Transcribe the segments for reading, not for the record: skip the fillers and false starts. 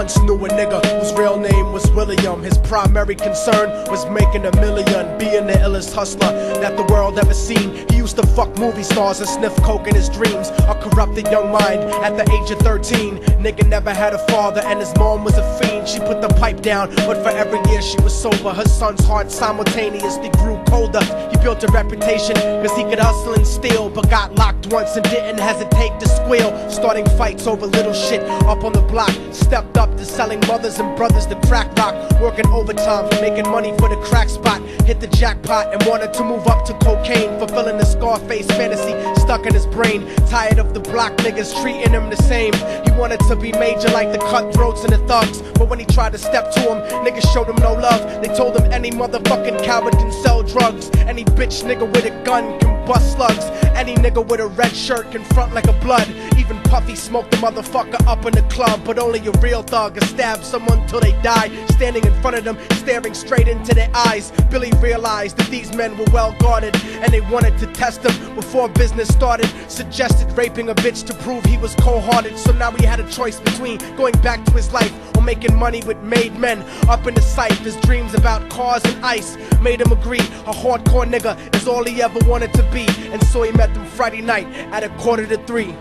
once knew a nigga whose real name was William. His primary concern was making $1 million, being the illest hustler that the world ever seen. He used to fuck movie stars and sniff coke in his dreams. A corrupted young mind at the age of 13. Nigga never had a father and his mom was a fiend. She put the pipe down, but for every year she was sober, her son's heart simultaneously grew colder. He built a reputation cause he could hustle and steal, but got locked once and didn't hesitate to squeal. Starting fights over little shit up on the block. Stepped up to selling mothers and brothers the crack rock. Working overtime, making money for the crack spot. Hit the jackpot and wanted to move up to cocaine, fulfilling the Scarface fantasy stuck in his brain. Tired of the block niggas treating him the same. He wanted to be major like the cutthroats and the thugs, but when he tried to step to him, niggas showed him no love. They told him any motherfucking coward can sell drugs. Any bitch nigga with a gun can bust slugs. Any nigga with a red shirt can front like a blood. Even Puffy smoked the motherfucker up in the club, but only a real thug can stab someone till they die. Standing in front of them, staring straight into their eyes, Billy realized that these men were well guarded, and they wanted to test him before business started. Suggested raping a bitch to prove he was cold-hearted. So now he had a choice between going back to his life or making money with made men up in the sight. His dreams about cars and ice made him agree a hardcore nigga is all he ever wanted to be. And so he met them Friday night at 2:45.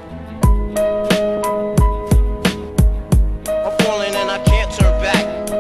I'm falling and I can't turn back.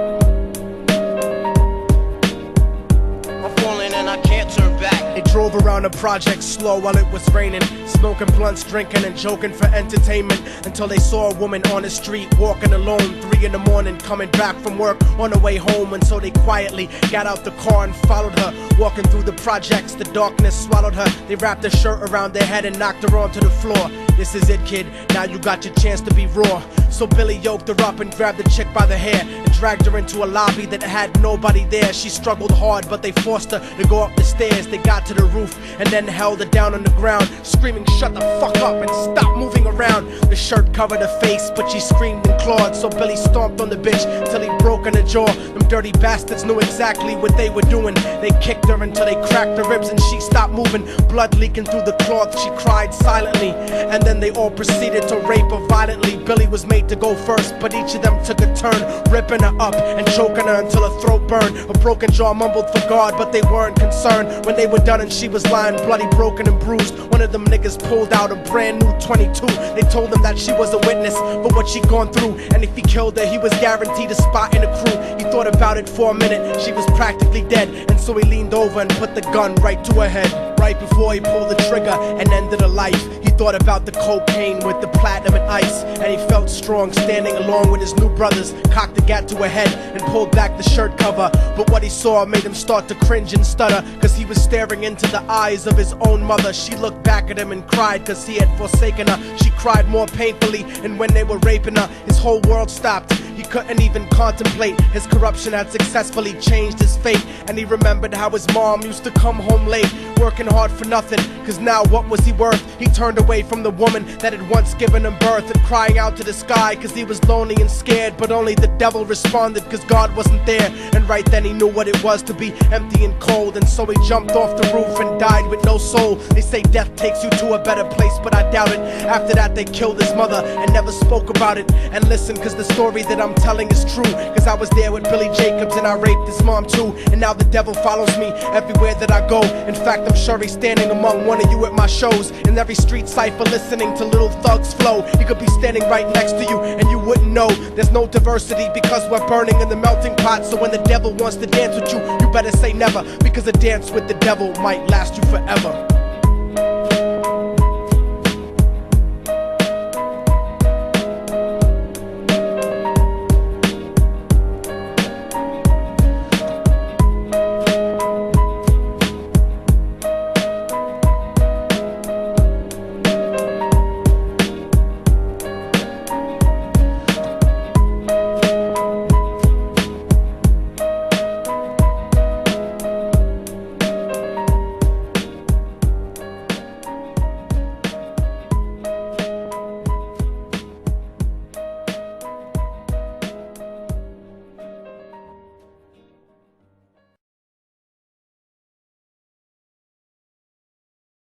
I'm falling and I can't turn back. They drove around the project slow while it was raining, smoking blunts, drinking and joking for entertainment, until they saw a woman on the street walking alone, 3 in the morning, coming back from work on her way home. And so they quietly got out the car and followed her. Walking through the projects, the darkness swallowed her. They wrapped her shirt around their head and knocked her onto the floor. This is it, kid, now you got your chance to be raw. So Billy yoked her up and grabbed the chick by the hair and dragged her into a lobby that had nobody there. She struggled hard, but they forced her to go up the stairs. They got to the roof and then held her down on the ground, screaming, "Shut the fuck up and stop moving around." The shirt covered her face, but she screamed and clawed. So Billy stomped on the bitch till he broke in her jaw. Them dirty bastards knew exactly what they were doing. They kicked her until they cracked her ribs and she stopped moving. Blood leaking through the cloth, she cried silently. And then they all proceeded to rape her violently. Billy was made to go first, but each of them took a turn, ripping her up and choking her until her throat burned. Her broken jaw mumbled for God, but they weren't concerned. When they were done and she was lying bloody, broken and bruised, one of them niggas pulled out a brand new 22. They told him that she was a witness for what she'd gone through, and if he killed her, he was guaranteed a spot in the crew. He thought about it for a minute, she was practically dead, and so he leaned over and put the gun right to her head. Right before he pulled the trigger and ended her life, he thought about the cocaine with the platinum and ice, and he felt strong standing along with his new brothers. Cocked the gat to her head and pulled back the shirt cover, but what he saw made him start to cringe and stutter, cause he was staring into the eyes of his own mother. She looked back at him and cried cause he had forsaken her. She cried more painfully, and when they were raping her, his whole world stopped. He couldn't even contemplate. His corruption had successfully changed his fate, and he remembered how his mom used to come home late, working hard for nothing, cause now what was he worth? He turned away from the woman that had once given him birth, and crying out to the sky cause he was lonely and scared, but only the devil responded cause God wasn't there. And right then he knew what it was to be empty and cold, and so he jumped off the roof and died with no soul. They say death takes you to a better place, but I doubt it. After that they killed his mother and never spoke about it. And listen, cause the story that I'm telling is true, cause I was there with Billy Jacobs and I raped his mom too. And now the devil follows me everywhere that I go. In fact, I'm sure he's standing among one of you at my shows, in every street cipher listening to Little Thug's flow. He could be standing right next to you and you wouldn't know. There's no diversity because we're burning in the melting pot. So when the devil wants to dance with you, you better say never, because a dance with the devil might last you forever.